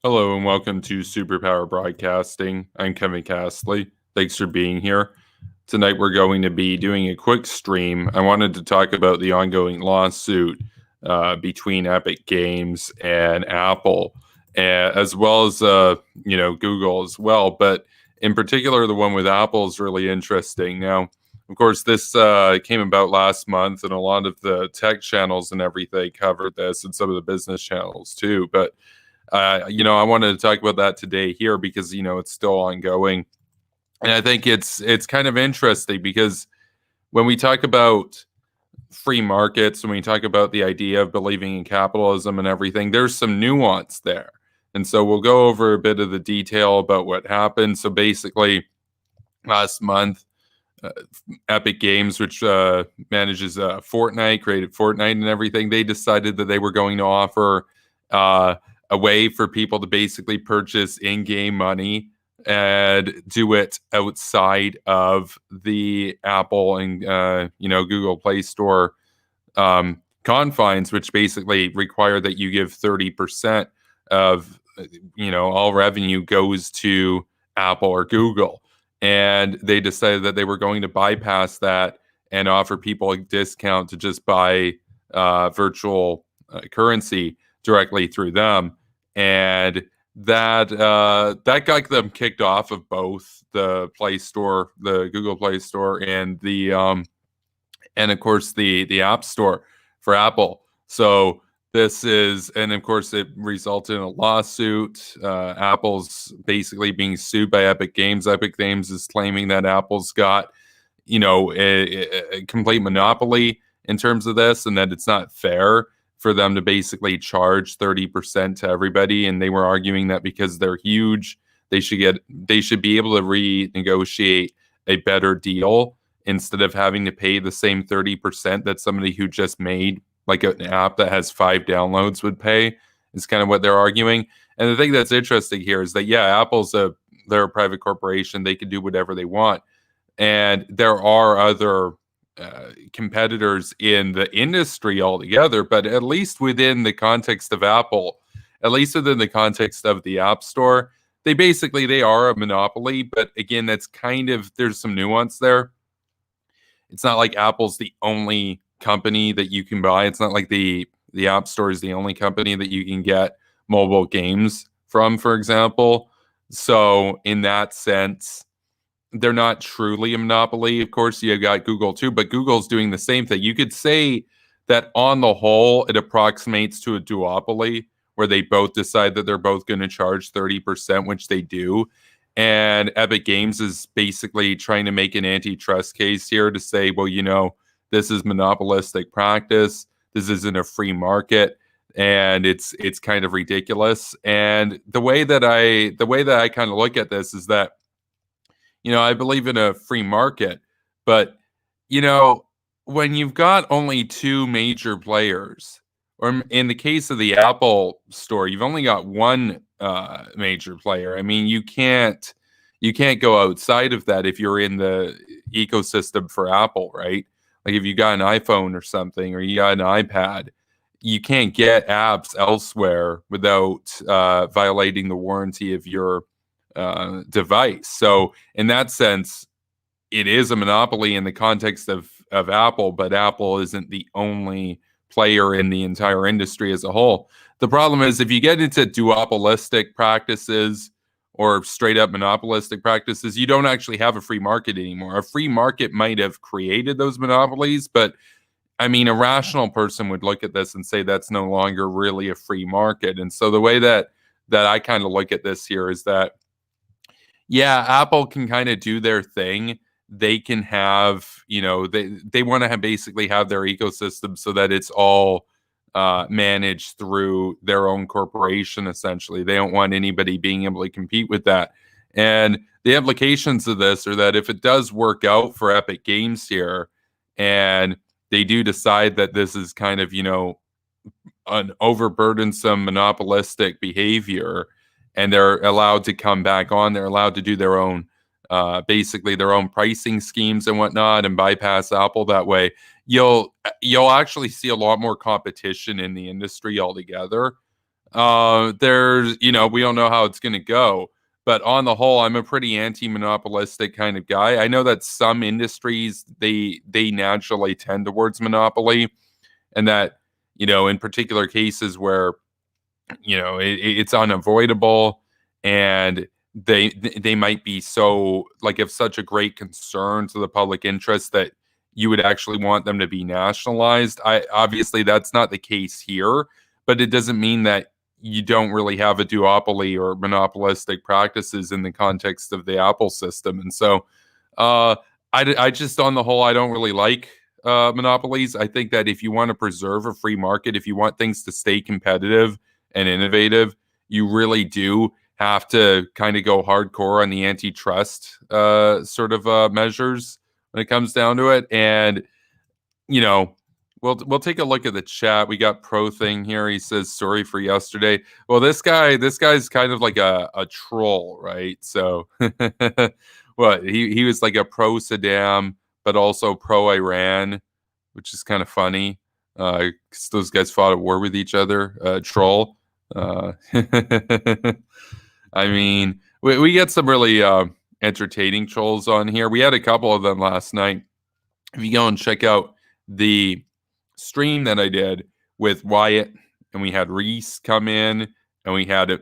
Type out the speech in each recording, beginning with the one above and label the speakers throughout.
Speaker 1: Hello and welcome to Superpower Broadcasting. I'm Kevin Castley. Thanks for being here. Tonight we're going to be doing a quick stream. I wanted to talk about the ongoing lawsuit between Epic Games and Apple, as well as Google as well. But in particular, the one with Apple is really interesting. Now, of course, this came about last month, and a lot of the tech channels and everything covered this, and some of the business channels too. But I wanted to talk about that today here because it's still ongoing, and I think it's kind of interesting because when we talk about free markets, when we talk about the idea of believing in capitalism and everything, there's some nuance there, and so we'll go over a bit of the detail about what happened. So basically, last month, uh, Epic Games, which manages Fortnite, created Fortnite and everything, they decided that they were going to offer uh, a way for people to basically purchase in-game money and do it outside of the Apple and Google Play Store confines, which basically require that you give 30% of all revenue goes to Apple or Google. And they decided that they were going to bypass that and offer people a discount to just buy virtual currency directly through them. And that got them kicked off of both the Play Store, the Google Play Store, and of course the App Store for Apple. So and of course it resulted in a lawsuit. Apple's basically being sued by Epic Games. Epic Games is claiming that Apple's got a complete monopoly in terms of this, and that it's not fair for them to basically charge 30% to everybody. And they were arguing that because they're huge, they should be able to renegotiate a better deal instead of having to pay the same 30% that somebody who just made like an app that has 5 downloads would pay, is kind of what they're arguing. And the thing that's interesting here is that, yeah, they're a private corporation. They can do whatever they want. And there are other competitors in the industry altogether, but at least within the context of Apple, at least within the context of the App Store, they are a monopoly. But again, there's some nuance there. It's not like Apple's the only company that you can buy. It's not like the App Store is the only company that you can get mobile games from, for example. So in that sense, they're not truly a monopoly. Of course, you got Google too, but Google's doing the same thing. You could say that on the whole, it approximates to a duopoly where they both decide that they're both going to charge 30%, which they do. And Epic Games is basically trying to make an antitrust case here to say, well, this is monopolistic practice. This isn't a free market, and it's kind of ridiculous. And the way that I kind of look at this is that, I believe in a free market, but when you've got only 2 major players, or in the case of the Apple Store, you've only got one major player. I mean, you can't go outside of that if you're in the ecosystem for Apple, right? Like if you got an iPhone or something, or you got an iPad, you can't get apps elsewhere without violating the warranty of your device. So in that sense, it is a monopoly in the context of Apple, but Apple isn't the only player in the entire industry as a whole. The problem is if you get into duopolistic practices or straight up monopolistic practices, you don't actually have a free market anymore. A free market might have created those monopolies, but I mean, a rational person would look at this and say that's no longer really a free market. And so the way that I kind of look at this here is that, yeah, Apple can kind of do their thing. They can have, they want to basically have their ecosystem so that it's all managed through their own corporation, essentially. They don't want anybody being able to compete with that. And the implications of this are that if it does work out for Epic Games here, and they do decide that this is kind of, an overburdensome monopolistic behavior, and they're allowed to come back on, they're allowed to do their own, basically their own pricing schemes and whatnot, and bypass Apple that way, you'll actually see a lot more competition in the industry altogether. There's, we don't know how it's going to go. But on the whole, I'm a pretty anti-monopolistic kind of guy. I know that some industries they naturally tend towards monopoly, and that in particular cases where it's unavoidable, and they might be so like of such a great concern to the public interest that you would actually want them to be nationalized. I obviously that's not the case here, but it doesn't mean that you don't really have a duopoly or monopolistic practices in the context of the Apple system. And so uh I just on the whole I don't really like monopolies. I think that if you want to preserve a free market, if you want things to stay competitive and innovative, you really do have to kind of go hardcore on the antitrust sort of measures when it comes down to it. And you know, we'll take a look at the chat. We got Pro Thing here. He says sorry for yesterday. Well, this guy's kind of like a troll, right? So what he was like a pro Saddam, but also pro Iran, which is kind of funny. 'Cause those guys fought at war with each other. Troll. I mean, we get some really entertaining trolls on here. We had a couple of them last night. If you go and check out the stream that I did with Wyatt, and we had Reese come in, and we had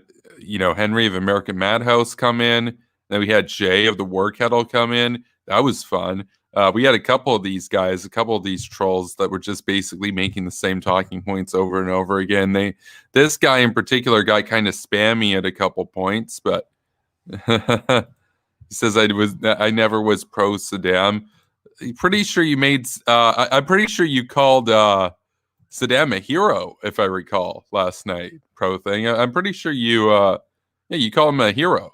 Speaker 1: Henry of American Madhouse come in, then we had Jay of the War Kettle come in. That was fun. We had a couple of these guys, a couple of these trolls that were just basically making the same talking points over and over again. This guy in particular got kind of spammy at a couple points, but he says I never was pro Saddam. Pretty sure you made. I'm pretty sure you called Saddam a hero, if I recall, last night. Pro Thing. I'm pretty sure you call him a hero,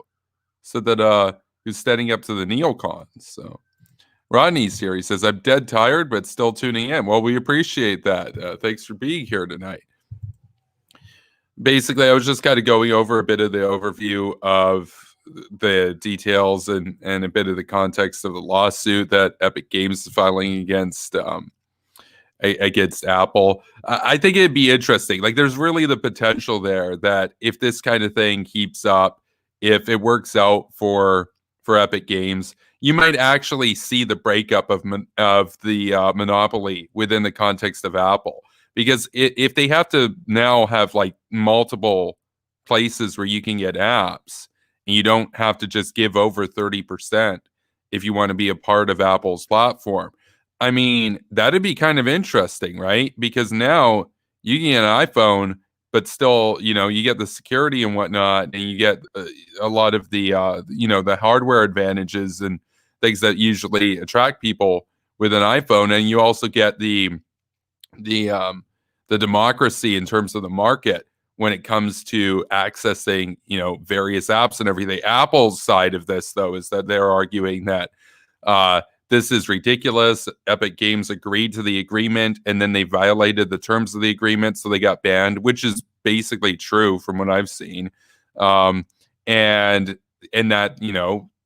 Speaker 1: so that he's standing up to the neocons. So Rodney's here. He says I'm dead tired, but still tuning in. Well, we appreciate that. Thanks for being here tonight. Basically, I was just kind of going over a bit of the overview of the details and a bit of the context of the lawsuit that Epic Games is filing against Apple. I think it'd be interesting. Like, there's really the potential there that if this kind of thing keeps up, if it works out for Epic Games, you might actually see the breakup of the monopoly within the context of Apple. Because if they have to now have like multiple places where you can get apps, and you don't have to just give over 30% if you want to be a part of Apple's platform. I mean, that'd be kind of interesting, right? Because now you can get an iPhone, but still, you get the security and whatnot, and you get a lot of the, the hardware advantages and things that usually attract people with an iPhone, and you also get the democracy in terms of the market when it comes to accessing, various apps and everything. Apple's side of this, though, is that they're arguing that this is ridiculous. Epic Games agreed to the agreement, and then they violated the terms of the agreement, so they got banned, which is basically true from what I've seen. And that,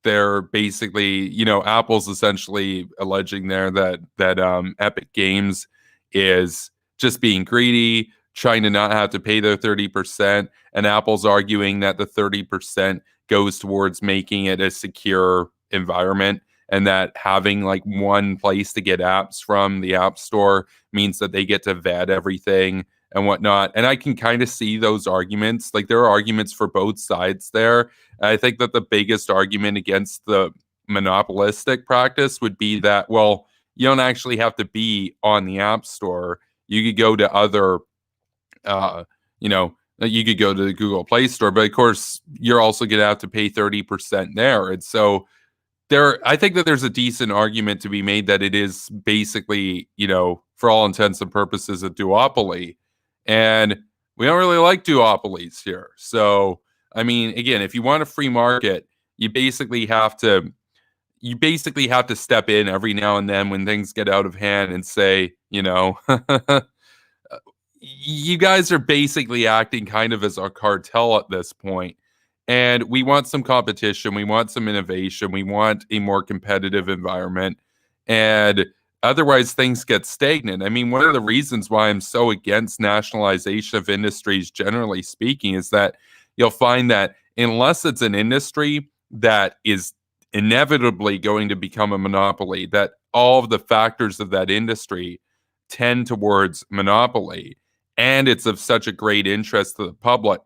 Speaker 1: they're basically, Apple's essentially alleging there that Epic Games is just being greedy, trying to not have to pay their 30%, and Apple's arguing that the 30% goes towards making it a secure environment, and that having like one place to get apps from, the App Store, means that they get to vet everything and whatnot. And I can kind of see those arguments. Like, there are arguments for both sides there. And I think that the biggest argument against the monopolistic practice would be that, well, you don't actually have to be on the App Store. You could go to other you could go to the Google Play Store, but of course you're also going to have to pay 30% there. And so I think that there's a decent argument to be made that it is basically, for all intents and purposes, a duopoly. And we don't really like duopolies here. So, I mean, again, if you want a free market, you basically have to step in every now and then when things get out of hand and say, you guys are basically acting kind of as a cartel at this point. And we want some competition. We want some innovation. We want a more competitive environment. And Otherwise, things get stagnant. I mean, one of the reasons why I'm so against nationalization of industries, generally speaking, is that you'll find that unless it's an industry that is inevitably going to become a monopoly, that all of the factors of that industry tend towards monopoly, and it's of such a great interest to the public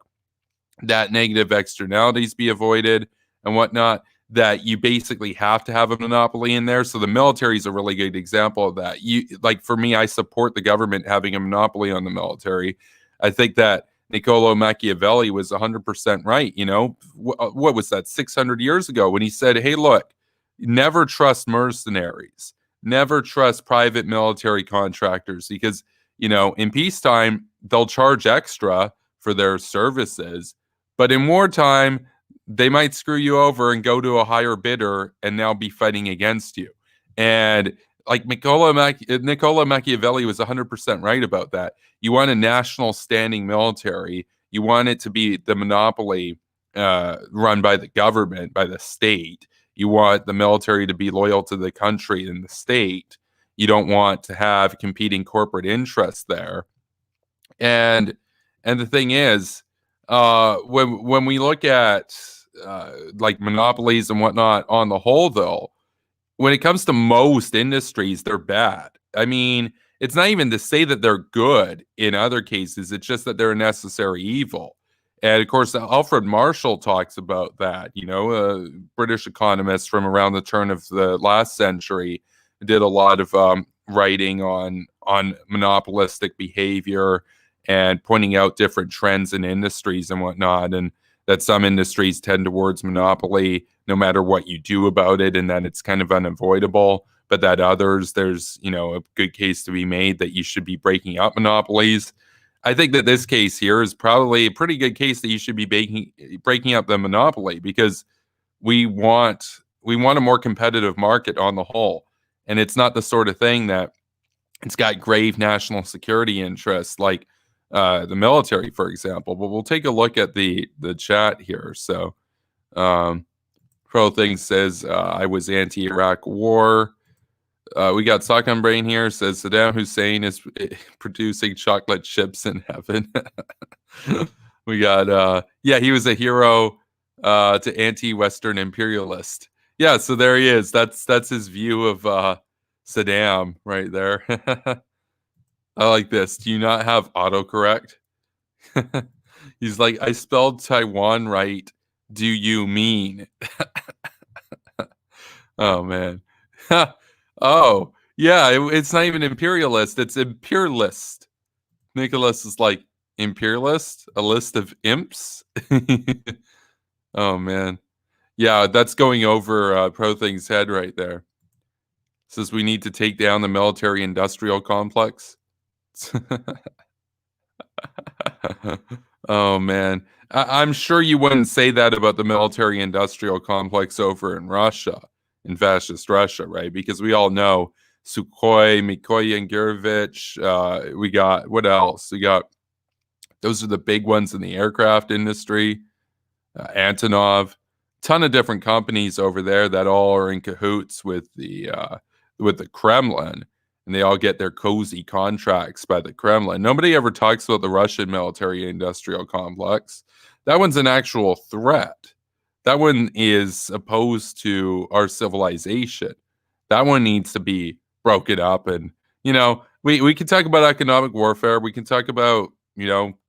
Speaker 1: that negative externalities be avoided and whatnot, that you basically have to have a monopoly in there. So the military is a really good example of that. You like for me, I support the government having a monopoly on the military. I think that Niccolo Machiavelli was 100% right. You know, what was that 600 years ago when he said, "Hey, look, never trust mercenaries, never trust private military contractors because in peacetime they'll charge extra for their services, but in wartime." They might screw you over and go to a higher bidder and now be fighting against you. And like Niccolo Machiavelli was 100% right about that. You want a national standing military. You want it to be the monopoly run by the government, by the state. You want the military to be loyal to the country and the state. You don't want to have competing corporate interests there. And the thing is, when we look at like monopolies and whatnot on the whole, though, when it comes to most industries, they're bad. I mean, it's not even to say that they're good in other cases. It's just that they're a necessary evil. And of course, Alfred Marshall talks about that. A British economist from around the turn of the last century did a lot of writing on monopolistic behavior and pointing out different trends in industries and whatnot, and that some industries tend towards monopoly no matter what you do about it, and that it's kind of unavoidable, but that others, there's, a good case to be made that you should be breaking up monopolies. I think that this case here is probably a pretty good case that you should be breaking up the monopoly, because we want a more competitive market on the whole. And it's not the sort of thing that it's got grave national security interests like the military, for example. But we'll take a look at the chat here. So Pro Thing says, I was anti-Iraq war. We got Sock on Brain here, says Saddam Hussein is producing chocolate chips in heaven. We got, he was a hero to anti-Western imperialist. Yeah, so there he is. That's his view of Saddam right there. I like this. Do you not have autocorrect? He's like, I spelled Taiwan right. Do you mean? Oh, man. Oh, yeah. It's not even imperialist. It's imperialist. Nicholas is like, imperialist? A list of imps? Oh, man. Yeah, that's going over Pro Thing's head right there. Says we need to take down the military industrial complex. Oh, man. I'm sure you wouldn't say that about the military industrial complex over in Russia, in fascist Russia, right? Because we all know Sukhoi, Mikoyan, Gurevich. We got, what else? Those are the big ones in the aircraft industry. Antonov. Ton of different companies over there that all are in cahoots with the Kremlin. And they all get their cozy contracts by the Kremlin. Nobody ever talks about the Russian military-industrial complex. That one's an actual threat. That one is opposed to our civilization. That one needs to be broken up. And, we can talk about economic warfare. We can talk about,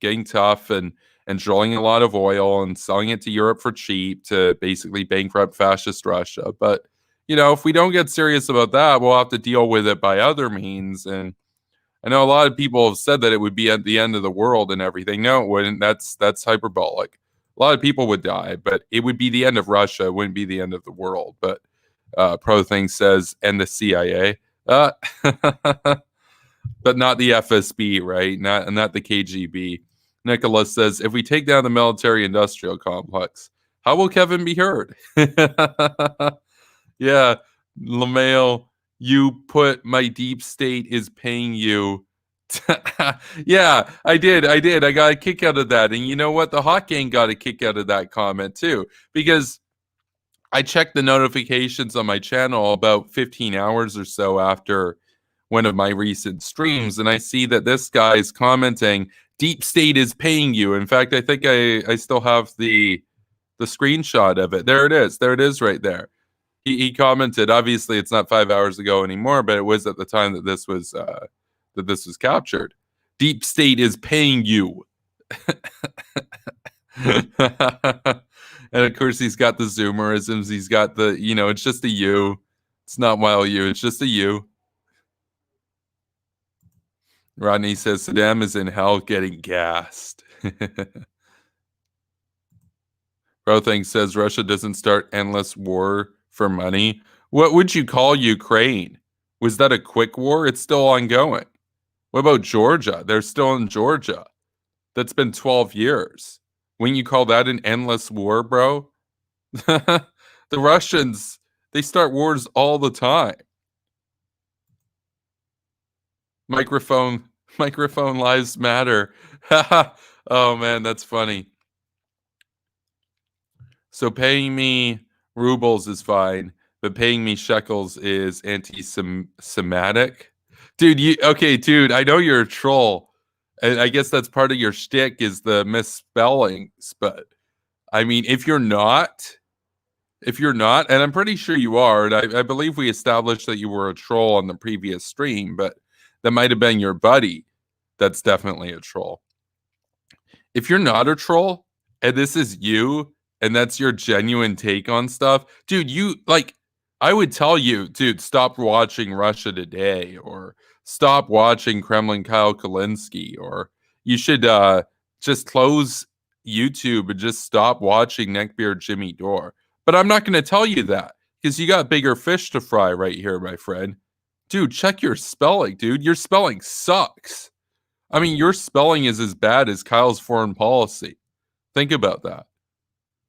Speaker 1: getting tough and drilling a lot of oil and selling it to Europe for cheap to basically bankrupt fascist Russia. But if we don't get serious about that, we'll have to deal with it by other means. And I know a lot of people have said that it would be at the end of the world and everything. No, it wouldn't. That's hyperbolic. A lot of people would die, but it would be the end of Russia. It wouldn't be the end of the world. But Pro Thing says, and the CIA. But not the FSB, right? Not the KGB. Nicholas says, if we take down the military-industrial complex, how will Kevin be heard? Yeah, LaMail, you put my deep state is paying you. Yeah, I did. I got a kick out of that. And you know what? The Hawk Gang got a kick out of that comment too, because I checked the notifications on my channel about 15 hours or so after one of my recent streams, and I see that this guy's commenting, "Deep State is paying you." In fact, I think I still have the screenshot of it. There it is. There it is right there. He commented. Obviously, it's not 5 hours ago anymore, but it was at the time that this was captured. Deep State is paying you. And of course, he's got the zoomerisms. He's got the, it's just a U. It's not while you. It's just a U. Rodney says Saddam is in hell getting gassed. Brothing says Russia doesn't start endless war for money. What would you call Ukraine? Was that a quick war? It's still ongoing. What about Georgia? They're still in Georgia. That's been 12 years. When you call that an endless war, bro? The Russians, they start wars all the time. Microphone lives matter. Oh man, that's funny. So paying me rubles is fine, but paying me shekels is anti-Semitic. Dude, I know you're a troll. And I guess that's part of your shtick is the misspellings, but I mean, if you're not, and I'm pretty sure you are, and I believe we established that you were a troll on the previous stream, but that might have been your buddy. That's definitely a troll. If you're not a troll, and this is you, and that's your genuine take on stuff, dude, I would tell you, dude, stop watching Russia Today, or stop watching Kremlin Kyle Kalinske, or you should just close YouTube and just stop watching Neckbeard Jimmy Dore. But I'm not going to tell you that because you got bigger fish to fry right here, my friend. Dude, check your spelling, dude. Your spelling sucks. I mean, your spelling is as bad as Kyle's foreign policy. Think about that.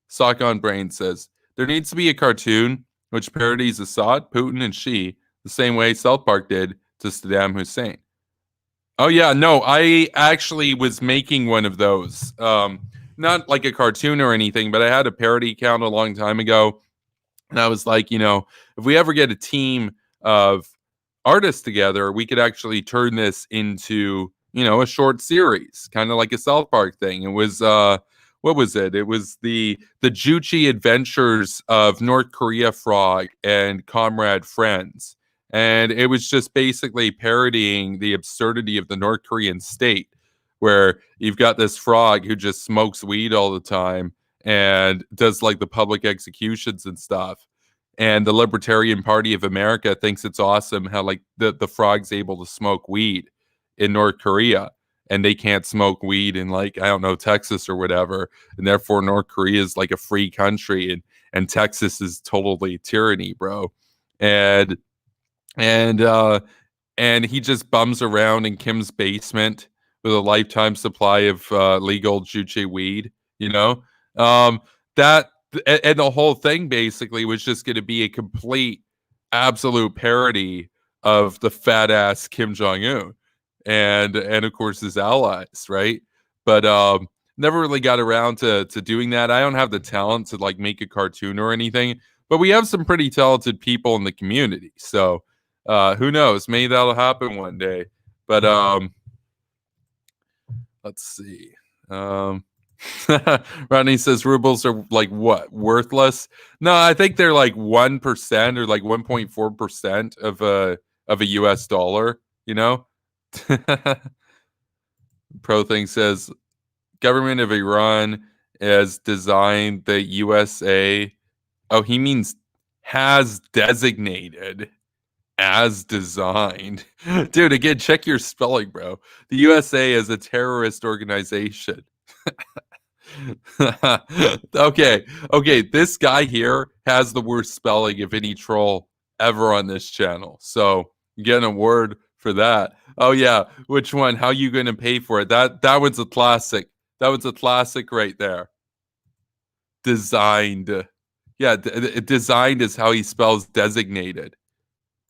Speaker 1: Sock on Brain says, there needs to be a cartoon which parodies Assad, Putin, and Xi the same way South Park did to Saddam Hussein. Oh, yeah, no, I actually was making one of those. Not like a cartoon or anything, but I had a parody account a long time ago. And I was like, if we ever get a team of artists together, we could actually turn this into, a short series, kind of like a South Park thing. It was, what was it? It was the Juchi Adventures of North Korea Frog and Comrade Friends. And it was just basically parodying the absurdity of the North Korean state, where you've got this frog who just smokes weed all the time and does like the public executions and stuff. And the Libertarian Party of America thinks it's awesome how like the frog's able to smoke weed in North Korea, and they can't smoke weed in, like, I don't know, Texas or whatever. And therefore North Korea is like a free country, and Texas is totally tyranny, bro. And he just bums around in Kim's basement with a lifetime supply of legal Juche weed, that and the whole thing basically was just going to be a complete, absolute parody of the fat ass Kim Jong-un and of course his allies, right? But never really got around to doing that. I don't have the talent to like make a cartoon or anything, but we have some pretty talented people in the community, so who knows? Maybe that'll happen one day. But let's see. Rodney says rubles are like what? Worthless? No, I think they're like 1% or like 1.4% of a US dollar, Pro thing says government of Iran has designed the USA. Oh, he means has designated as designed. Dude, again, check your spelling, bro. The USA is a terrorist organization. Okay, this guy here has the worst spelling of any troll ever on this channel. So you get an award for that. Oh yeah, which one? How you going to pay for it? That one's a classic. That was a classic right there. Designed. Yeah, designed is how he spells designated.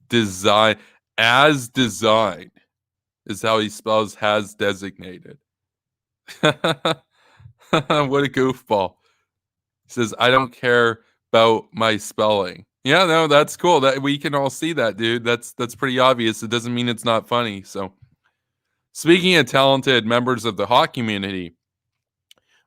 Speaker 1: Design as designed is how he spells has designated. What a goofball. He says, I don't care about my spelling. Yeah, no, that's cool. That we can all see that, dude. That's pretty obvious. It doesn't mean it's not funny. So, speaking of talented members of the hawk community,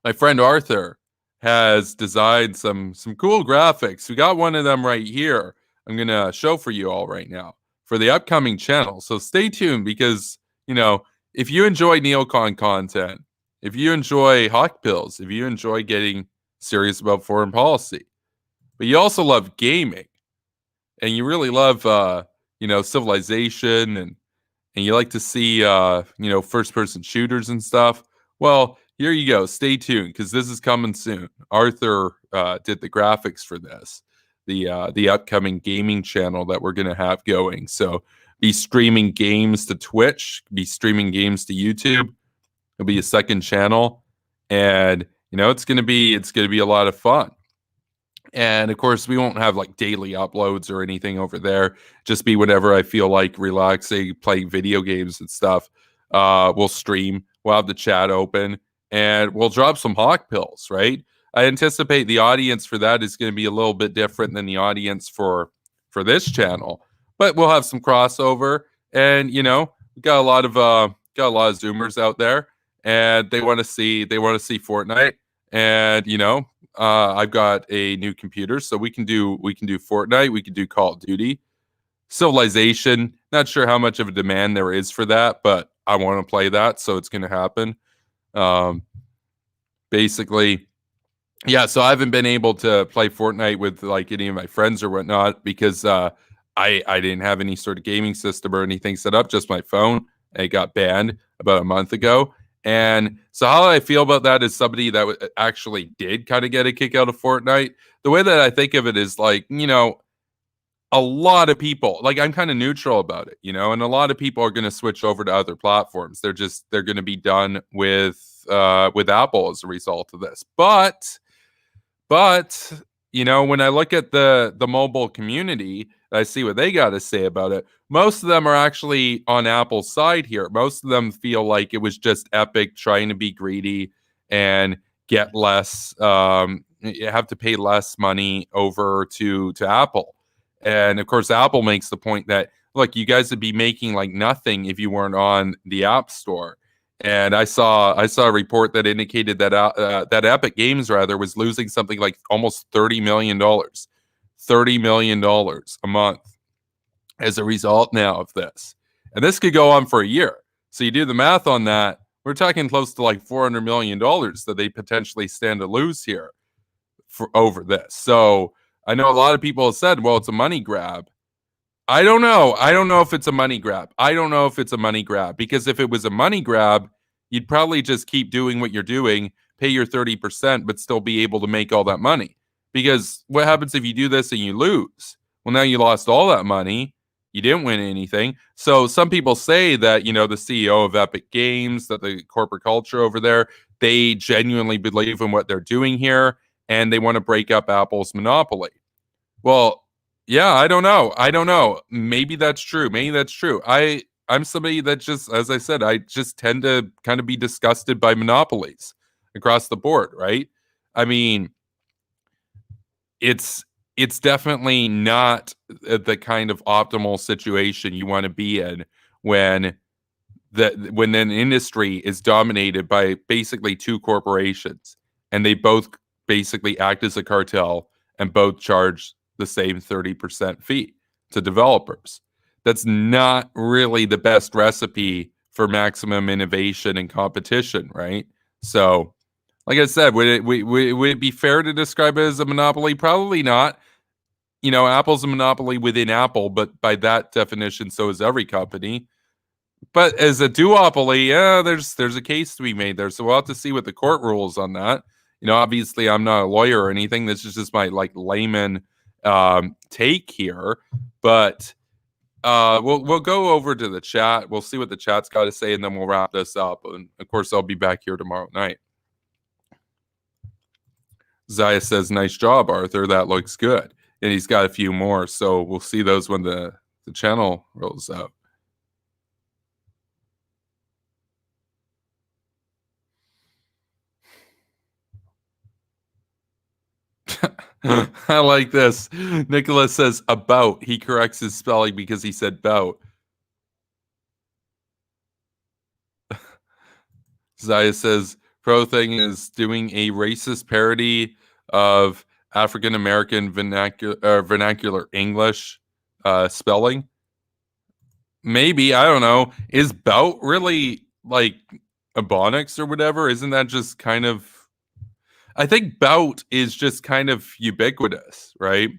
Speaker 1: my friend Arthur has designed some cool graphics. We got one of them right here. I'm gonna show for you all right now for the upcoming channel. So stay tuned because you know if you enjoy neocon content, if you enjoy hawk pills, if you enjoy getting serious about foreign policy, but you also love gaming and you really love civilization and you like to see first person shooters and stuff, well, here you go. Stay tuned because this is coming soon. Arthur did the graphics for this, the upcoming gaming channel that we're gonna have going. So be streaming games to Twitch, be streaming games to YouTube. It'll be a second channel, and it's gonna be a lot of fun. And of course, we won't have like daily uploads or anything over there. Just be whenever I feel like relaxing, playing video games and stuff. We'll stream, we'll have the chat open, and we'll drop some hawk pills, right? I anticipate the audience for that is going to be a little bit different than the audience for this channel, but we'll have some crossover. And we got a lot of Zoomers out there, and they want to see Fortnite, and I've got a new computer, so we can do Fortnite, we can do Call of Duty, Civilization. Not sure how much of a demand there is for that, but I want to play that, so it's going to happen. Um, Basically, yeah. So I haven't been able to play Fortnite with like any of my friends or whatnot because I didn't have any sort of gaming system or anything set up, just my phone. It got banned about a month ago. And so, how I feel about that is somebody that actually did kind of get a kick out of Fortnite. The way that I think of it is like, a lot of people, like I'm kind of neutral about it, and a lot of people are going to switch over to other platforms. They're going to be done with Apple as a result of this. But when I look at the mobile community, I see what they got to say about it. Most of them are actually on Apple's side here. Most of them feel like it was just Epic trying to be greedy and get less. You have to pay less money over to Apple, and of course, Apple makes the point that look, you guys would be making like nothing if you weren't on the App Store. And I saw a report that indicated that Epic Games rather was losing something like almost $30 million, $30 million a month as a result now of this. And this could go on for a year. So you do the math on that, we're talking close to like $400 million that they potentially stand to lose here for over this. So I know a lot of people have said, well, it's a money grab. I don't know. I don't know if it's a money grab. I don't know if it's a money grab because if it was a money grab, you'd probably just keep doing what you're doing, pay your 30%, but still be able to make all that money. Because what happens if you do this and you lose? Well, now you lost all that money. You didn't win anything. So some people say that, the CEO of Epic Games, that the corporate culture over there, they genuinely believe in what they're doing here and they want to break up Apple's monopoly. Well, yeah, I don't know. I don't know. Maybe that's true. Maybe that's true. I'm somebody that just, as I said, I just tend to kind of be disgusted by monopolies across the board, right? I mean, it's it's definitely not the kind of optimal situation you want to be in when when an industry is dominated by basically two corporations and they both basically act as a cartel and both charge the same 30% fee to developers. That's not really the best recipe for maximum innovation and competition, right? So, like I said, would it be fair to describe it as a monopoly? Probably not. Apple's a monopoly within Apple, but by that definition, so is every company. But as a duopoly, yeah, there's a case to be made there. So we'll have to see what the court rules on that. Obviously, I'm not a lawyer or anything. This is just my like layman take here. But we'll go over to the chat. We'll see what the chat's got to say, and then we'll wrap this up. And of course, I'll be back here tomorrow night. Zaya says, "Nice job, Arthur. That looks good." And he's got a few more, so we'll see those when the channel rolls out. I like this. Nicholas says about. He corrects his spelling because he said bout. Zaya says pro thing is doing a racist parody of African American vernacular English spelling. Maybe, I don't know. Is bout really like Ebonics or whatever? Isn't that just kind of, I think bout is just kind of ubiquitous, right?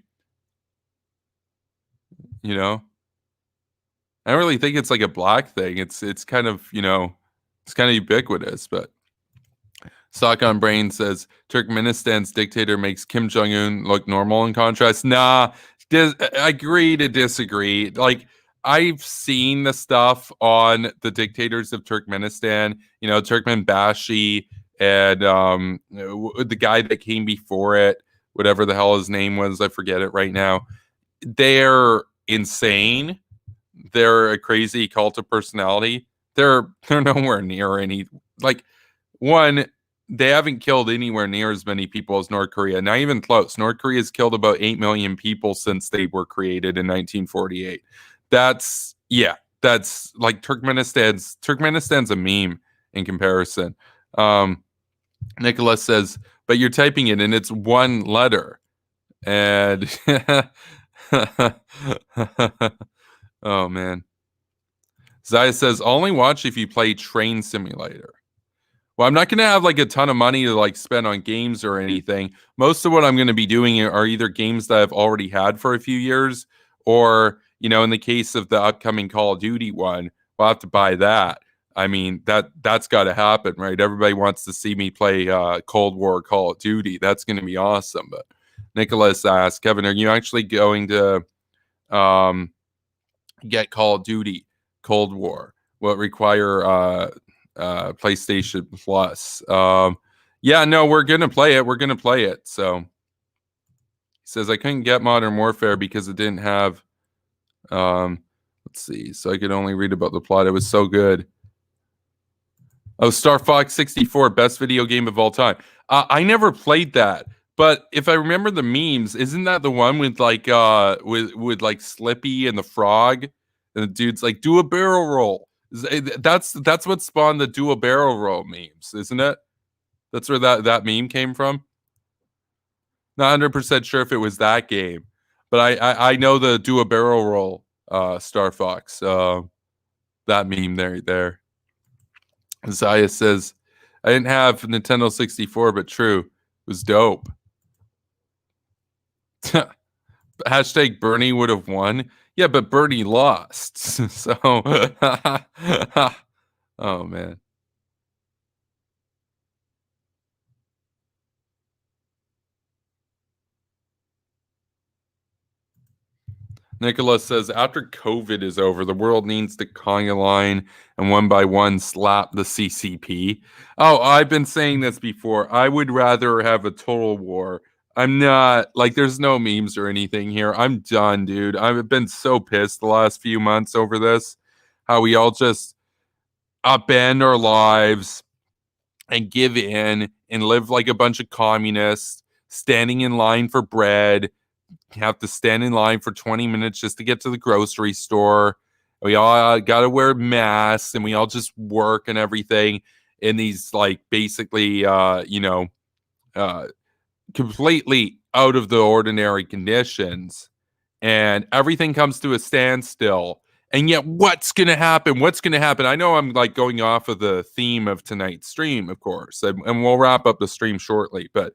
Speaker 1: You know, I don't really think it's like a black thing. It's kind of, it's kind of ubiquitous. But Stock on Brain says Turkmenistan's dictator makes Kim Jong Un look normal in contrast. Nah, I agree to disagree. Like, I've seen the stuff on the dictators of Turkmenistan, Turkmenbashi and the guy that came before it, whatever the hell his name was, I forget it right now. They're insane. They're a crazy cult of personality. They're nowhere near any, like, one, they haven't killed anywhere near as many people as North Korea. Not even close. North Korea has killed about 8 million people since they were created in 1948. That's like Turkmenistan's a meme in comparison. Nicholas says, but you're typing it and it's one letter. And oh man. Zaya says, only watch if you play Train Simulator. Well, I'm not going to have like a ton of money to like spend on games or anything. Most of what I'm going to be doing are either games that I've already had for a few years, or, in the case of the upcoming Call of Duty one, we'll have to buy that. I mean, that's got to happen, right? Everybody wants to see me play Cold War Call of Duty. That's going to be awesome. But Nicholas asked, Kevin, are you actually going to get Call of Duty Cold War? Will it require PlayStation Plus? Yeah, no, we're gonna play it. So he says I couldn't get Modern Warfare because it didn't have let's see, so I could only read about the plot. It was so good. Oh, Star Fox 64, best video game of all time. I never played that, but if I remember the memes, isn't that the one with like with like Slippy and the frog, and the dude's like, do a barrel roll? That's what spawned the do a barrel roll memes, isn't it? That's where that meme came from. Not 100% sure if it was that game, but I know the do a barrel roll Star Fox that meme there. Zaya says, I didn't have Nintendo 64, but true, it was dope. Hashtag Bernie would have won. Yeah, but Bernie lost. So, oh man. Nicholas says, after COVID is over, the world needs to conga line and one by one slap the CCP. Oh, I've been saying this before. I would rather have a total war. I'm not, like, there's no memes or anything here. I'm done, dude. I've been so pissed the last few months over this. How we all just upend our lives and give in and live like a bunch of communists, standing in line for bread, have to stand in line for 20 minutes just to get to the grocery store. We all got to wear masks and we all just work and everything in these, like, basically, completely out of the ordinary conditions. And everything comes to a standstill. And yet, what's going to happen? What's going to happen? I know I'm like going off of the theme of tonight's stream, of course, and we'll wrap up the stream shortly. But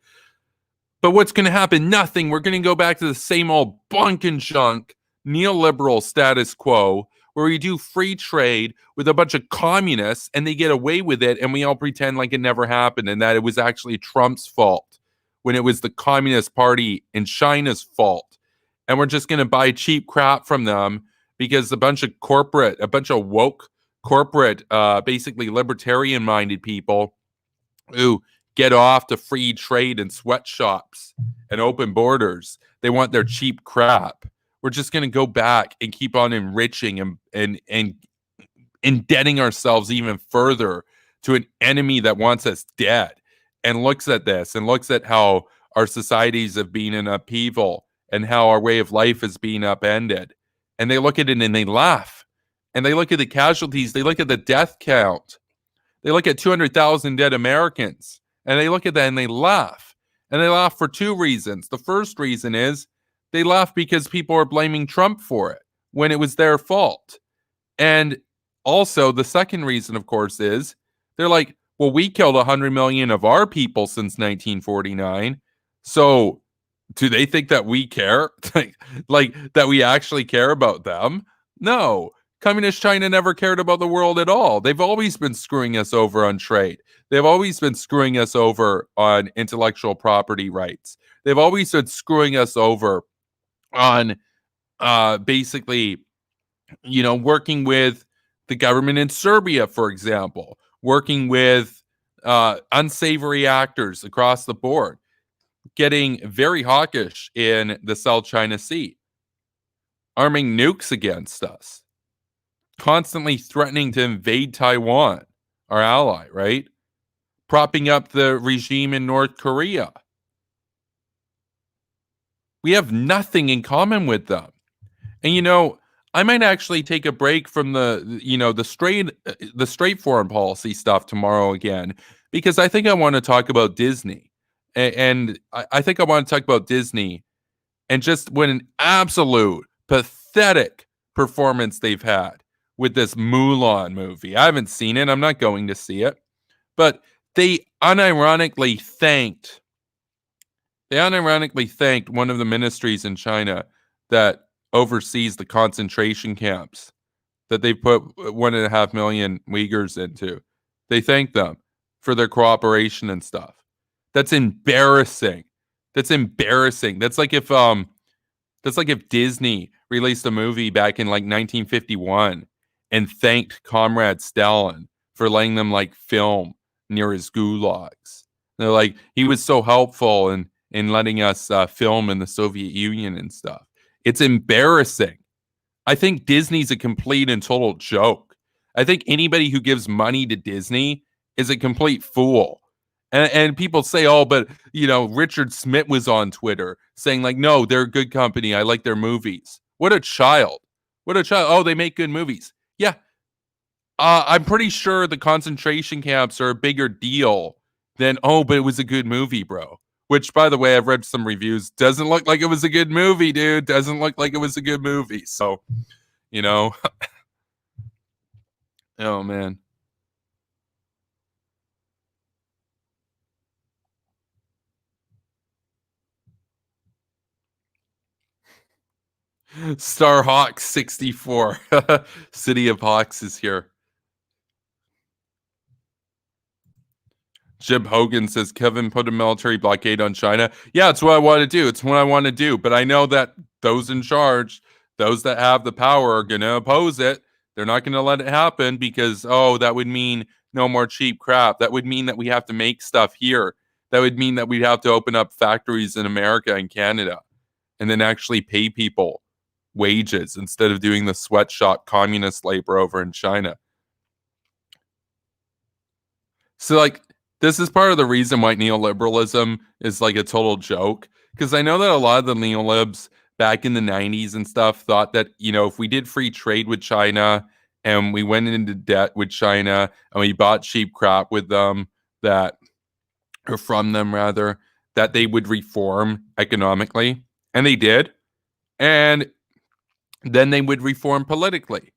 Speaker 1: what's going to happen? Nothing. We're going to go back to the same old bunk and junk neoliberal status quo where we do free trade with a bunch of communists and they get away with it, and we all pretend like it never happened and that it was actually Trump's fault when it was the Communist Party in China's fault. And we're just going to buy cheap crap from them because a bunch of woke corporate, basically libertarian-minded people who get off to free trade and sweatshops and open borders, they want their cheap crap. We're just going to go back and keep on enriching and indebting ourselves even further to an enemy that wants us dead, and looks at this and looks at how our societies have been in upheaval and how our way of life is being upended. And they look at it and they laugh. And they look at the casualties, they look at the death count. They look at 200,000 dead Americans, and they look at that and they laugh. And they laugh for two reasons. The first reason is they laugh because people are blaming Trump for it when it was their fault. And also, the second reason, of course, is they're like, well, we killed 100 million of our people since 1949. So do they think that we care? like that we actually care about them? No. Communist China never cared about the world at all. They've always been screwing us over on trade. They've always been screwing us over on intellectual property rights. They've always been screwing us over on basically, working with the government in Serbia, for example, working with unsavory actors across the board, getting very hawkish in the South China Sea, arming nukes against us, constantly threatening to invade Taiwan, our ally, right? Propping up the regime in North Korea. We have nothing in common with them. And I might actually take a break from the straight foreign policy stuff tomorrow again, because I think I want to talk about Disney. And I think I want to talk about Disney and just what an absolute pathetic performance they've had with this Mulan movie. I haven't seen it. I'm not going to see it. But they unironically thanked one of the ministries in China that oversees the concentration camps that they put 1.5 million Uyghurs into. They thanked them for their cooperation and stuff. That's embarrassing. That's embarrassing. That's like if Disney released a movie back in like 1951 and thanked Comrade Stalin for letting them like film near his gulags. They're like, he was so helpful in letting us film in the Soviet Union and stuff. It's embarrassing. I think Disney's a complete and total joke. I think anybody who gives money to Disney is a complete fool. And people say, oh, but, Richard Smith was on Twitter saying like, no, they're a good company. I like their movies. What a child. What a child. Oh, they make good movies. Yeah. I'm pretty sure the concentration camps are a bigger deal than, oh, but it was a good movie, bro. Which, by the way, I've read some reviews. Doesn't look like it was a good movie, dude. Doesn't look like it was a good movie. So, oh, man. Starhawk 64. City of Hawks is here. Jim Hogan says Kevin put a military blockade on China. Yeah, it's what I want to do. It's what I want to do. But I know that those in charge, those that have the power, are going to oppose it. They're not going to let it happen because, that would mean no more cheap crap. That would mean that we have to make stuff here. That would mean that we'd have to open up factories in America and Canada and then actually pay people wages instead of doing the sweatshop communist labor over in China. So, like, this is part of the reason why neoliberalism is like a total joke. Because I know that a lot of the neolibs back in the 90s and stuff thought that, if we did free trade with China and we went into debt with China and we bought cheap crap with them or from them rather, that they would reform economically. And they did. And then they would reform politically.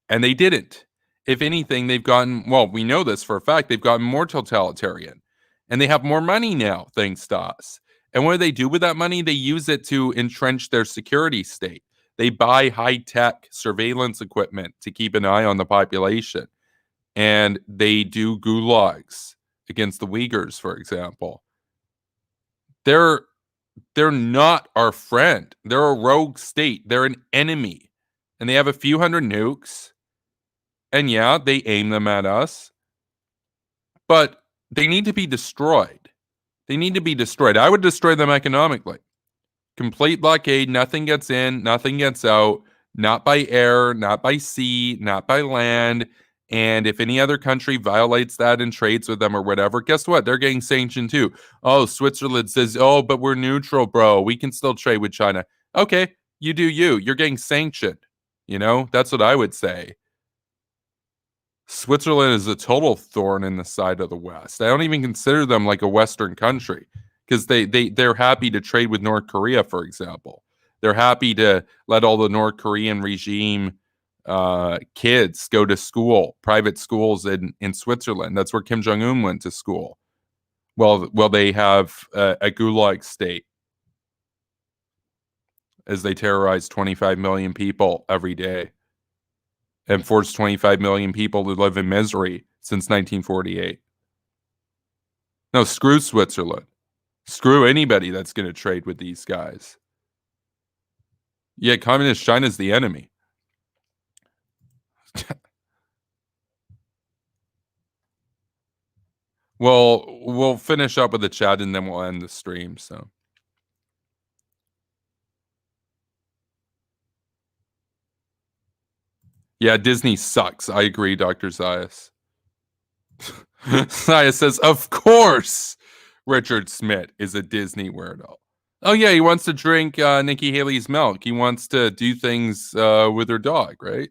Speaker 1: And they didn't. If anything, they've gotten, we know this for a fact, they've gotten more totalitarian. And they have more money now, thanks to us. And what do they do with that money? They use it to entrench their security state. They buy high-tech surveillance equipment to keep an eye on the population. And they do gulags against the Uyghurs, for example. They're not our friend. They're a rogue state. They're an enemy. And they have a few hundred nukes. And yeah, they aim them at us. But they need to be destroyed. They need to be destroyed. I would destroy them economically. Complete blockade. Nothing gets in. Nothing gets out. Not by air. Not by sea. Not by land. And if any other country violates that and trades with them or whatever, guess what? They're getting sanctioned too. Oh, Switzerland says, oh, but we're neutral, bro. We can still trade with China. Okay, you do you. You're getting sanctioned. That's what I would say. Switzerland is a total thorn in the side of the West. I don't even consider them like a Western country because they're happy to trade with North Korea, for example. They're happy to let all the North Korean regime kids go to school, private schools in Switzerland. That's where Kim Jong-un went to school. Well, they have a gulag state as they terrorize 25 million people every day and force 25 million people to live in misery since 1948. No, screw Switzerland. Screw anybody that's going to trade with these guys. Yeah, communist China's the enemy. Well, we'll finish up with the chat and then we'll end the stream. So, yeah, Disney sucks. I agree, Dr. Zayas. Zayas says, of course, Richard Smith is a Disney weirdo. Oh, yeah, he wants to drink Nikki Haley's milk. He wants to do things with her dog, right?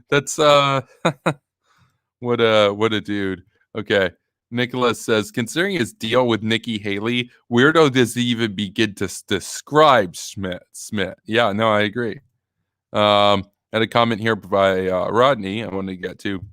Speaker 1: That's what a dude. Okay. Nicholas says, considering his deal with Nikki Haley, weirdo doesn't even begin to describe Smith. Yeah, no, I agree. Had a comment here by Rodney I want to get to.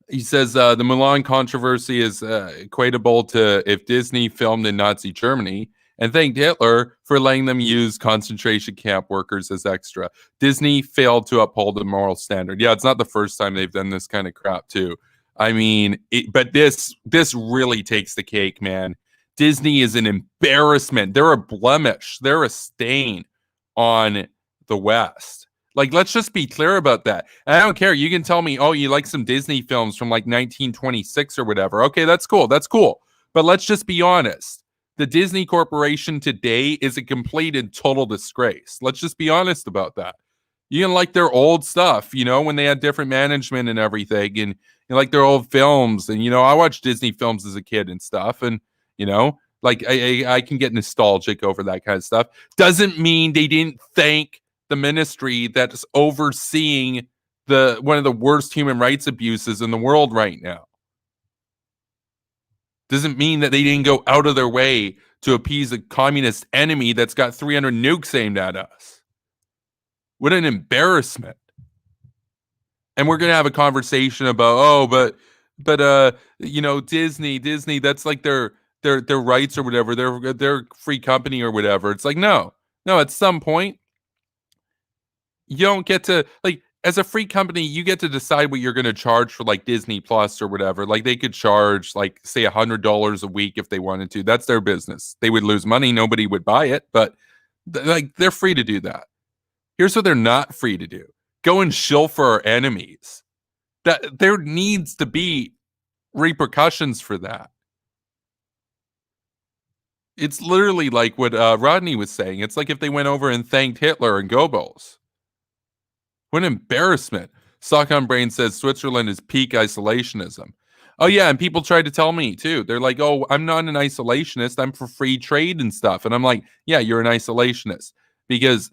Speaker 1: He says the Mulan controversy is equatable to if Disney filmed in Nazi Germany and thanked Hitler for letting them use concentration camp workers as extra. Disney failed to uphold the moral standard. Yeah, it's not the first time they've done this kind of crap too. I mean, but this really takes the cake, man. Disney is an embarrassment. They're a blemish. They're a stain on the West. Like, let's just be clear about that. And I don't care. You can tell me, oh, you like some Disney films from like 1926 or whatever. Okay, that's cool. That's cool. But let's just be honest. The Disney Corporation today is a complete and total disgrace. Let's just be honest about that. You can like their old stuff, when they had different management and everything, and you like their old films. And, I watched Disney films as a kid and stuff. And, like I can get nostalgic over that kind of stuff. Doesn't mean they didn't thank the ministry that's overseeing one of the worst human rights abuses in the world right now. Doesn't mean that they didn't go out of their way to appease a communist enemy that's got 300 nukes aimed at us. What an embarrassment. And we're going to have a conversation about, but Disney, that's like their rights or whatever, their free company or whatever. It's like, no, at some point, you don't get to, like, as a free company, you get to decide what you're going to charge for like Disney Plus or whatever. Like they could charge like, say $100 a week if they wanted to. That's their business. They would lose money. Nobody would buy it, but they're free to do that. Here's what they're not free to do. Go and shill for our enemies. That there needs to be repercussions for that. It's literally like what Rodney was saying. It's like if they went over and thanked Hitler and Goebbels. What an embarrassment. Stockholm Brain says Switzerland is peak isolationism. Oh, yeah, and people try to tell me, too. They're like, oh, I'm not an isolationist. I'm for free trade and stuff. And I'm like, yeah, you're an isolationist. Because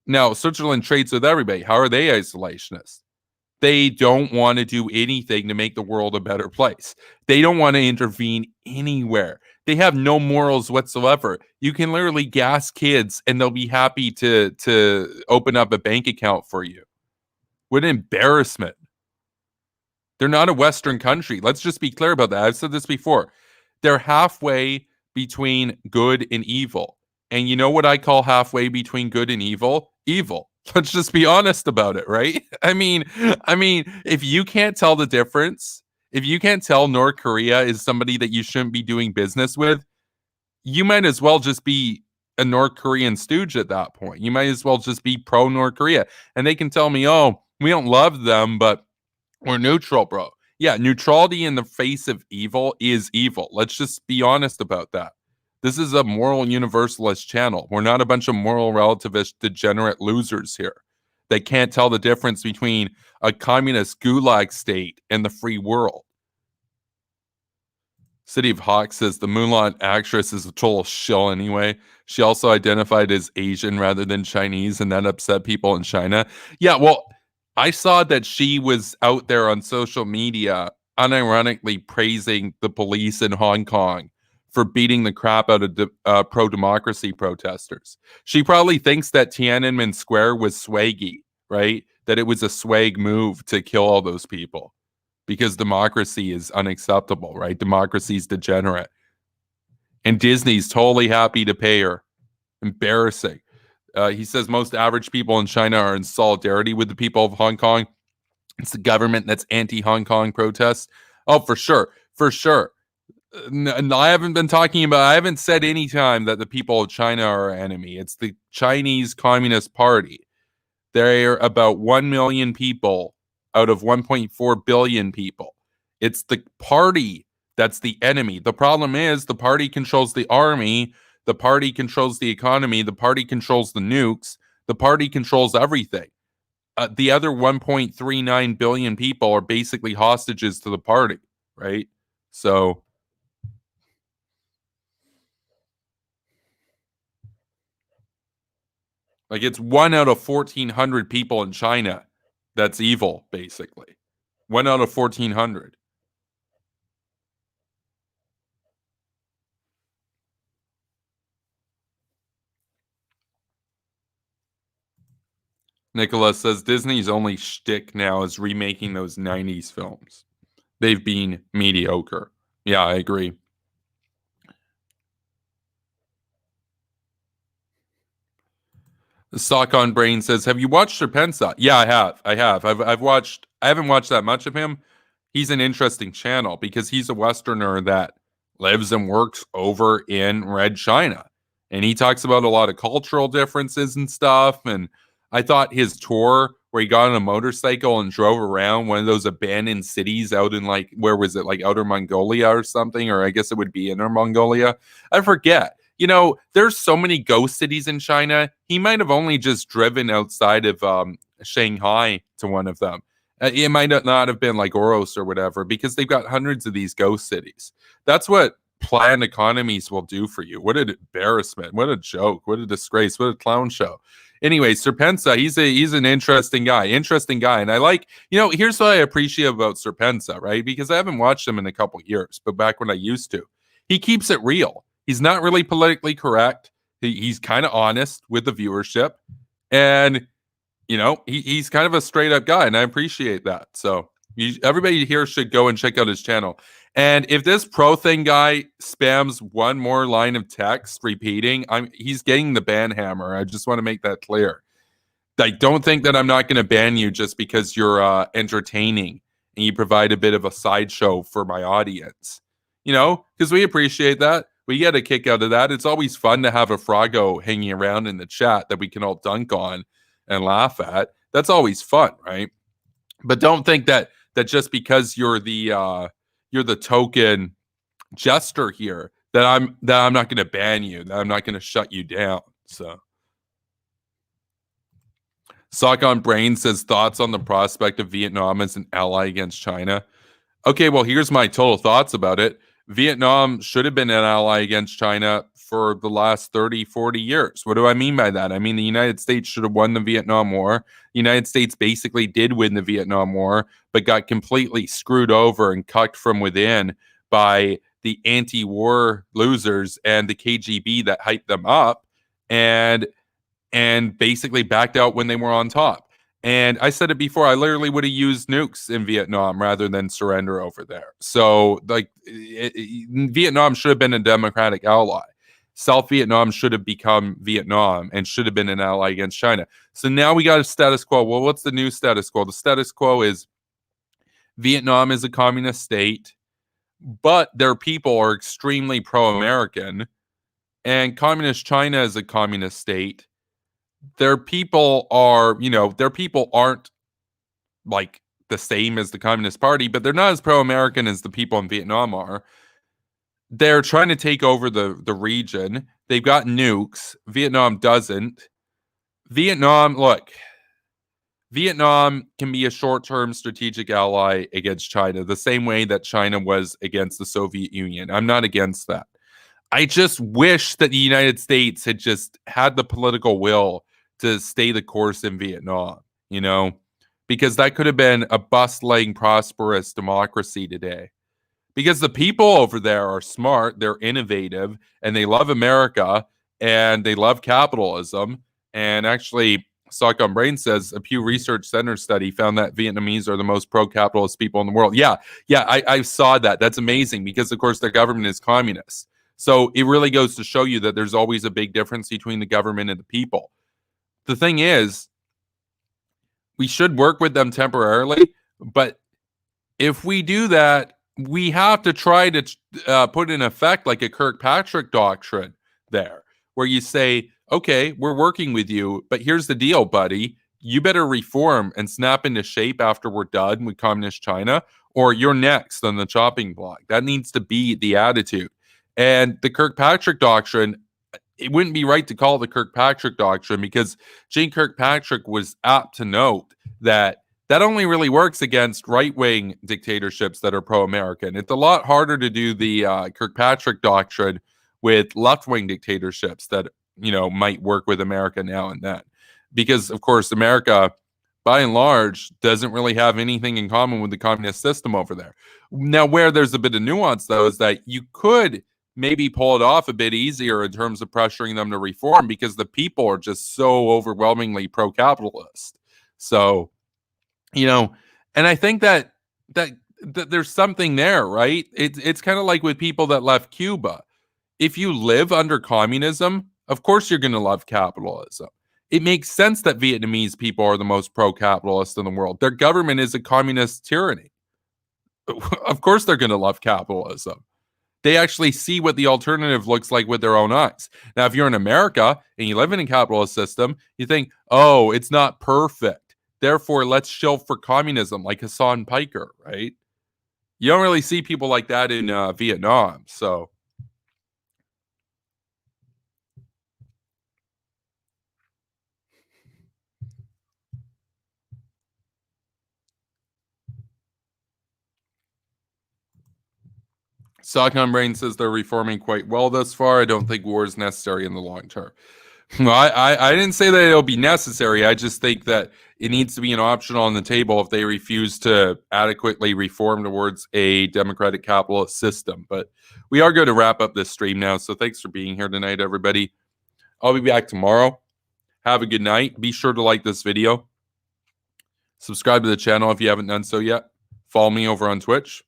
Speaker 1: now Switzerland trades with everybody. How are they isolationists? They don't want to do anything to make the world a better place. They don't want to intervene anywhere. They have no morals whatsoever. You can literally gas kids and they'll be happy to open up a bank account for you. What an embarrassment. They're not a Western country. Let's just be clear about that. I've said this before. They're halfway between good and evil. And you know what I call halfway between good and evil? Evil. Let's just be honest about it, right? I mean, if you can't tell the difference, if you can't tell North Korea is somebody that you shouldn't be doing business with, you might as well just be a North Korean stooge at that point. You might as well just be pro North Korea. And they can tell me, oh, we don't love them, but we're neutral, bro. Yeah, neutrality in the face of evil is evil. Let's just be honest about that. This is a moral universalist channel. We're not a bunch of moral relativist degenerate losers here. They can't tell the difference between a communist gulag state and the free world. City of Hawk says the Mulan actress is a total shill anyway. She also identified as Asian rather than Chinese, and that upset people in China. Yeah, well, I saw that she was out there on social media unironically praising the police in Hong Kong for beating the crap out of pro-democracy protesters. She probably thinks that Tiananmen Square was swaggy, right? That it was a swag move to kill all those people because democracy is unacceptable, right? Democracy is degenerate. And Disney's totally happy to pay her. Embarrassing. He says most average people in China are in solidarity with the people of Hong Kong. It's the government that's anti-Hong Kong protests. Oh, for sure. For sure. I haven't said any time that the people of China are our enemy. It's the Chinese Communist Party. They're about 1 million people out of 1.4 billion people. It's the party that's the enemy. The problem is the party controls the army, the party controls the economy, the party controls the nukes, the party controls everything. The other 1.39 billion people are basically hostages to the party, right? So, like, it's 1 out of 1,400 people in China that's evil, basically. 1 out of 1,400. Nicholas says Disney's only shtick now is remaking those 90s films. They've been mediocre. Yeah, I agree. The Sock on Brain says, "Have you watched Serpensa?" Yeah, I have. I've watched. I haven't watched that much of him. He's an interesting channel because he's a Westerner that lives and works over in Red China, and he talks about a lot of cultural differences and stuff. And I thought his tour where he got on a motorcycle and drove around one of those abandoned cities out in, like, where was it, like Outer Mongolia or something, or I guess it would be Inner Mongolia. I forget. You know, there's so many ghost cities in China. He might have only just driven outside of Shanghai to one of them. It might not have been like Oros or whatever, because they've got hundreds of these ghost cities. That's what planned economies will do for you. What an embarrassment. What a joke. What a disgrace. What a clown show. Anyway, Serpensa, he's an interesting guy. And I like, here's what I appreciate about Serpensa, right? Because I haven't watched him in a couple years, but back when I used to, he keeps it real. He's not really politically correct. He's kind of honest with the viewership. And, he's kind of a straight up guy. And I appreciate that. So everybody here should go and check out his channel. And if this pro thing guy spams one more line of text repeating, he's getting the ban hammer. I just want to make that clear. I don't think that I'm not going to ban you just because you're entertaining and you provide a bit of a sideshow for my audience. Because we appreciate that. We get a kick out of that. It's always fun to have a Froggo hanging around in the chat that we can all dunk on and laugh at. That's always fun, right? But don't think that just because you're the token jester here that I'm not going to ban you, that I'm not going to shut you down. So, Sock on Brain says thoughts on the prospect of Vietnam as an ally against China. Okay, well, here's my total thoughts about it. Vietnam should have been an ally against China for the last 30, 40 years. What do I mean by that? I mean, the United States should have won the Vietnam War. The United States basically did win the Vietnam War, but got completely screwed over and cucked from within by the anti-war losers and the KGB that hyped them up and basically backed out when they were on top. And I said it before, I literally would have used nukes in Vietnam rather than surrender over there. So, Vietnam should have been a democratic ally. South Vietnam should have become Vietnam and should have been an ally against China. So now we got a status quo. Well, what's the new status quo? The status quo is Vietnam is a communist state, but their people are extremely pro-American, and communist China is a communist state. Their people aren't like the same as the Communist Party, but they're not as pro-American as the people in Vietnam are. They're trying to take over the region. They've got nukes. Vietnam doesn't. Vietnam, look, Vietnam can be a short-term strategic ally against China, the same way that China was against the Soviet Union. I'm not against that. I just wish that the United States had just had the political will to stay the course in Vietnam, because that could have been a bustling, prosperous democracy today. Because the people over there are smart, they're innovative, and they love America, and they love capitalism. And actually, Stock on Brain says a Pew Research Center study found that Vietnamese are the most pro-capitalist people in the world. Yeah, I saw that. That's amazing because, of course, their government is communist. So it really goes to show you that there's always a big difference between the government and the people. The thing is, we should work with them temporarily, but if we do that, we have to try to put in effect like a Kirkpatrick doctrine there, where you say, okay, we're working with you, but here's the deal, buddy. You better reform and snap into shape after we're done with communist China, or you're next on the chopping block. That needs to be the attitude. And the Kirkpatrick doctrine, it wouldn't be right to call it the Kirkpatrick doctrine because Jane Kirkpatrick was apt to note that only really works against right-wing dictatorships that are pro-American. It's a lot harder to do the Kirkpatrick doctrine with left-wing dictatorships that, might work with America now and then. Because, of course, America, by and large, doesn't really have anything in common with the communist system over there. Now, where there's a bit of nuance, though, is that you could maybe pull it off a bit easier in terms of pressuring them to reform because the people are just so overwhelmingly pro-capitalist. So, and I think that there's something there, right? It's kind of like with people that left Cuba. If you live under communism, of course you're going to love capitalism. It makes sense that Vietnamese people are the most pro-capitalist in the world. Their government is a communist tyranny. Of course they're going to love capitalism. They actually see what the alternative looks like with their own eyes. Now, if you're in America and you live in a capitalist system, you think, oh, it's not perfect. Therefore, let's shill for communism like Hassan Piker, right? You don't really see people like that in Vietnam. So, Stockholm Brain says they're reforming quite well thus far. I don't think war is necessary in the long term. No, I didn't say that it'll be necessary. I just think that it needs to be an option on the table if they refuse to adequately reform towards a democratic capitalist system. But we are going to wrap up this stream now. So thanks for being here tonight, everybody. I'll be back tomorrow. Have a good night. Be sure to like this video. Subscribe to the channel if you haven't done so yet. Follow me over on Twitch.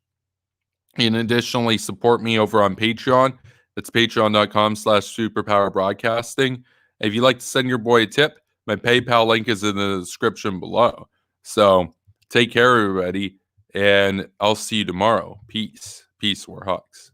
Speaker 1: And additionally, support me over on Patreon. That's patreon.com/superpowerbroadcasting. If you'd like to send your boy a tip, my PayPal link is in the description below. So take care, everybody, and I'll see you tomorrow. Peace. Peace, War Hawks.